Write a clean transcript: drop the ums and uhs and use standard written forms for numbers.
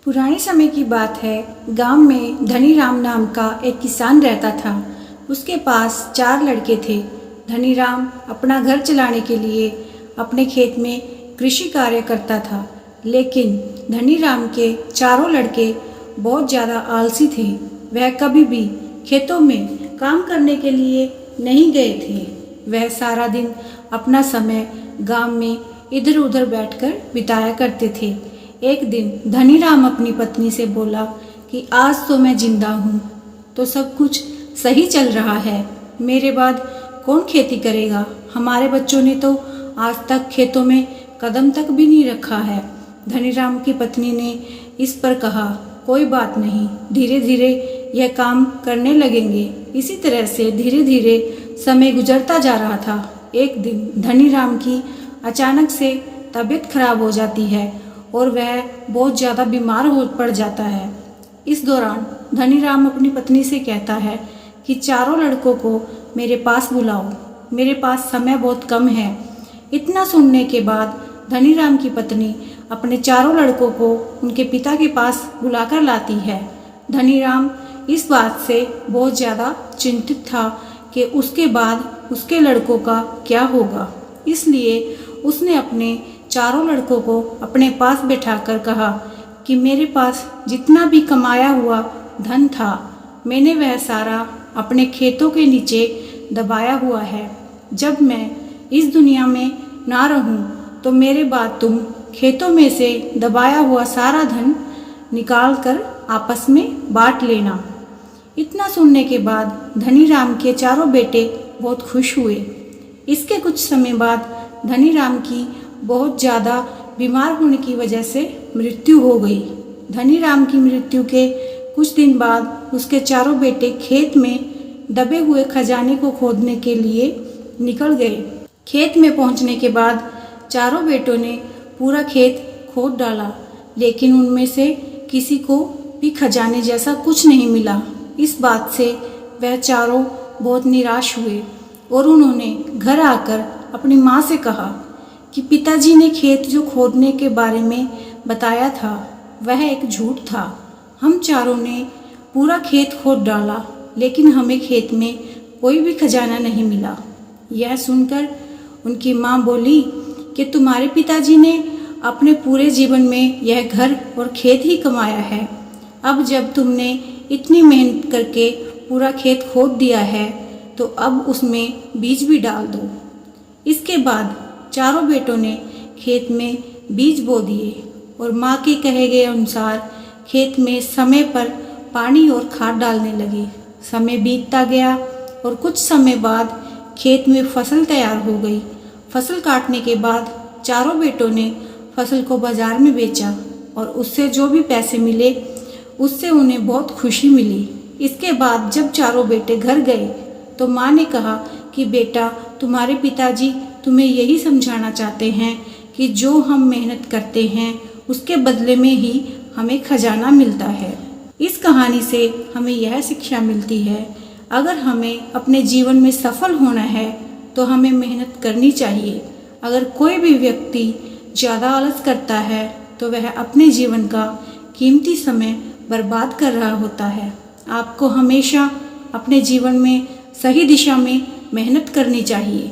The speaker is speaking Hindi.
पुराने समय की बात है। गांव में धनीराम नाम का एक किसान रहता था। उसके पास 4 लड़के थे। धनीराम अपना घर चलाने के लिए अपने खेत में कृषि कार्य करता था, लेकिन धनीराम के चारों लड़के बहुत ज़्यादा आलसी थे। वह कभी भी खेतों में काम करने के लिए नहीं गए थे। वह सारा दिन अपना समय गांव में इधर उधर बैठकर बिताया करते थे। एक दिन धनीराम अपनी पत्नी से बोला कि आज तो मैं जिंदा हूँ, तो सब कुछ सही चल रहा है। मेरे बाद कौन खेती करेगा? हमारे बच्चों ने तो आज तक खेतों में कदम तक भी नहीं रखा है। धनीराम की पत्नी ने इस पर कहा, कोई बात नहीं, धीरे धीरे यह काम करने लगेंगे। इसी तरह से धीरे धीरे समय गुजरता जा रहा था। एक दिन धनीराम की अचानक से तबीयत खराब हो जाती है और वह बहुत ज़्यादा बीमार हो पड़ जाता है। इस दौरान धनीराम अपनी पत्नी से कहता है कि चारों लड़कों को मेरे पास बुलाओ, मेरे पास समय बहुत कम है। इतना सुनने के बाद धनीराम की पत्नी अपने चारों लड़कों को उनके पिता के पास बुलाकर लाती है। धनीराम इस बात से बहुत ज़्यादा चिंतित था कि उसके बाद उसके लड़कों का क्या होगा। इसलिए उसने अपने चारों लड़कों को अपने पास बैठाकर कहा कि मेरे पास जितना भी कमाया हुआ धन था, मैंने वह सारा अपने खेतों के नीचे दबाया हुआ है। जब मैं इस दुनिया में ना रहूं, तो मेरे बाद तुम खेतों में से दबाया हुआ सारा धन निकाल कर आपस में बांट लेना। इतना सुनने के बाद धनीराम के चारों बेटे बहुत खुश हुए। इसके कुछ समय बाद धनीराम की बहुत ज़्यादा बीमार होने की वजह से मृत्यु हो गई। धनीराम की मृत्यु के कुछ दिन बाद उसके चारों बेटे खेत में दबे हुए खजाने को खोदने के लिए निकल गए। खेत में पहुंचने के बाद चारों बेटों ने पूरा खेत खोद डाला, लेकिन उनमें से किसी को भी खजाने जैसा कुछ नहीं मिला। इस बात से वह चारों बहुत निराश हुए और उन्होंने घर आकर अपनी माँ से कहा कि पिताजी ने खेत जो खोदने के बारे में बताया था वह एक झूठ था। हम चारों ने पूरा खेत खोद डाला, लेकिन हमें खेत में कोई भी खजाना नहीं मिला। यह सुनकर उनकी माँ बोली कि तुम्हारे पिताजी ने अपने पूरे जीवन में यह घर और खेत ही कमाया है। अब जब तुमने इतनी मेहनत करके पूरा खेत खोद दिया है, तो अब उसमें बीज भी डाल दो। इसके बाद चारों बेटों ने खेत में बीज बो दिए और माँ के कहे गए अनुसार खेत में समय पर पानी और खाद डालने लगे। समय बीतता गया और कुछ समय बाद खेत में फसल तैयार हो गई। फसल काटने के बाद चारों बेटों ने फसल को बाजार में बेचा और उससे जो भी पैसे मिले उससे उन्हें बहुत खुशी मिली। इसके बाद जब चारों बेटे घर गए तो माँ ने कहा कि बेटा, तुम्हारे पिताजी तुम्हें यही समझाना चाहते हैं कि जो हम मेहनत करते हैं उसके बदले में ही हमें खजाना मिलता है। इस कहानी से हमें यह शिक्षा मिलती है, अगर हमें अपने जीवन में सफल होना है तो हमें मेहनत करनी चाहिए। अगर कोई भी व्यक्ति ज़्यादा आलस करता है तो वह अपने जीवन का कीमती समय बर्बाद कर रहा होता है। आपको हमेशा अपने जीवन में सही दिशा में मेहनत करनी चाहिए।